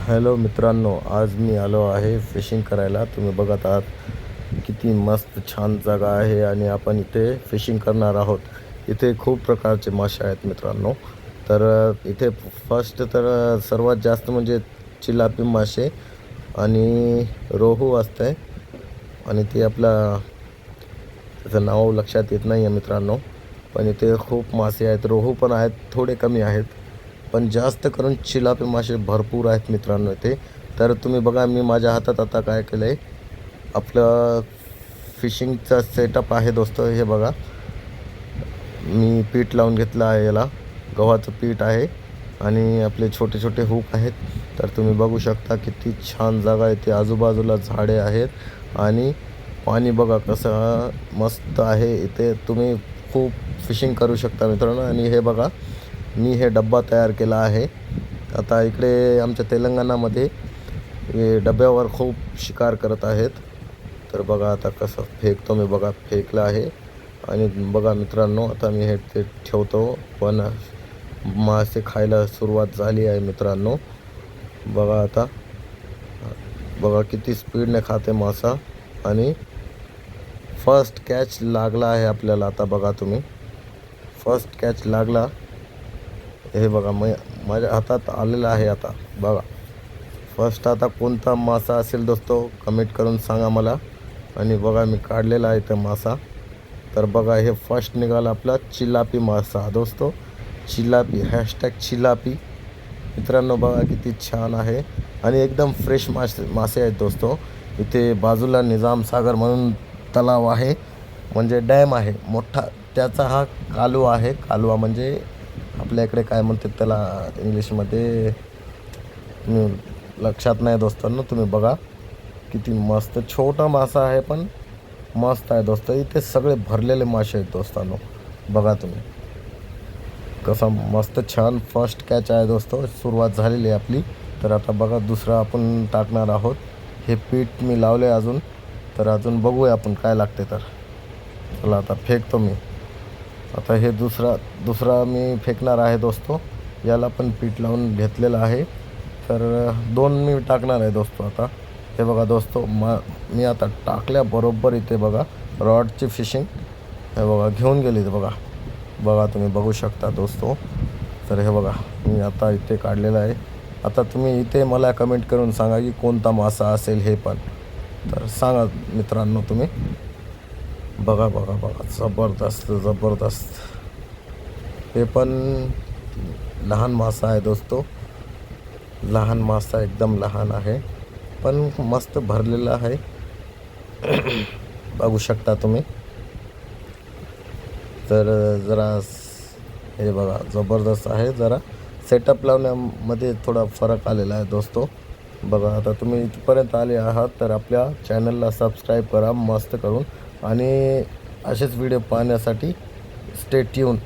Hello मित्रांनो, आज मी आलो आहे फिशिंग करायला. तुम्ही बघत आहात किती मस्त छान जागा आहे आणि आपण इथे फिशिंग करणार आहोत. इथे खूप प्रकारचे मासे आहेत मित्रांनो. तर इथे फर्स्ट तर सर्वात जास्त म्हणजे चिलापी मासे आणि रोहू असते आणि ते आपला त्याचं नाव लक्षात येत नाही आहे मित्रांनो. पण इथे खूप मासे आहेत, रोहू पण आहेत, थोडे कमी आहेत, पण जास्त करून चिलापी मासे भरपूर आहेत मित्रांनो इथे. तर तुम्ही बघा, मी माझ्या हातात आता काय केलं आहे, आपलं फिशिंगचा सेटअप आहे दोस्त. हे बघा, मी पीठ लावून घेतलं आहे, याला गव्हाचं पीठ आहे आणि आपले छोटे छोटे हुक आहेत. तर तुम्ही बघू शकता किती छान जागा इथे, आजूबाजूला झाडे आहेत आणि पाणी बघा कसं मस्त आहे इथे. तुम्ही खूप फिशिंग करू शकता मित्रांनो. आणि हे बघा, मी हे डब्बा तयार केला आहे. आता इकडे आमच्या तेलंगणामध्ये हे डब्यावर खूप शिकार करत आहेत. तर बघा आता कसं फेकतो मी, बघा फेकलं आहे. आणि बघा मित्रांनो, आता मी हे ते ठेवतो, पण मासे खायला सुरुवात झाली आहे मित्रांनो. बघा आता, बघा किती स्पीडने खाते मासा आणि फर्स्ट कॅच लागला आहे आपल्याला. आता बघा तुम्ही, फर्स्ट कॅच लागला. हे बघा, माझ्या हातात आलेलं आहे. आता बघा फर्स्ट, आता कोणता मासा असेल दोस्तो, कमेंट करून सांगा मला. आणि बघा मी काढलेला आहे तो मासा. तर बघा, हे फर्स्ट निघाला आपला चिलापी मासा दोस्तो. चिलापी, हॅशटॅग चिलापी मित्रांनो. बघा किती छान आहे आणि एकदम फ्रेश मासे आहेत दोस्तो. इथे बाजूला निजाम सागर म्हणून तलाव आहे, म्हणजे डॅम आहे मोठा. त्याचा हा कालवा आहे. कालवा म्हणजे आपल्या इकडे काय म्हणतात त्याला इंग्लिशमध्ये, लक्षात नाही दोस्तांनो. तुम्ही बघा किती मस्त छोटा मासा आहे, पण मस्त आहे दोस्त. इथे सगळे भरलेले मासे आहेत दोस्तांनो. बघा तुम्ही कसा मस्त छान फर्स्ट कॅच आहे दोस्तो. सुरुवात झालेली आहे आपली. तर आता बघा दुसरा आपण टाकणार आहोत. हे पीठ मी लावले अजून, तर अजून बघूया आपण काय लागते. तर चला आता फेकतो मी. आता हे दुसरा मी फेकणार आहे दोस्तो. याला पण पीठ लावून घेतलेलं आहे. तर 2 मी टाकणार आहे दोस्तो आता. हे बघा दोस्तो, मी आता टाकल्याबरोबर इथे बघा रॉडची फिशिंग हे बघा घेऊन गेली. बघा बघा तुम्ही बघू शकता दोस्तो. तर हे बघा मी आता इथे काढलेलं आहे. आता तुम्ही इथे मला कमेंट करून सांगा की कोणता मासा असेल हे पण. तर सांगा मित्रांनो तुम्ही. बघा बघा बघा, जबरदस्त जबरदस्त. हे पण लहान मासा आहे दोस्तो. लहान मासा, एकदम लहान आहे, पण मस्त भरलेला आहे. बघू शकता तुम्ही. तर जरा हे बघा जबरदस्त आहे. जरा सेटअप लावण्यामध्ये थोडा फरक आलेला आहे दोस्तो. बघा आता तुम्ही इथपर्यंत आले आहात तर आपल्या चॅनलला सबस्क्राईब करा मस्त करून. आणि असेच व्हिडिओ पाहण्यासाठी स्टे ट्यून.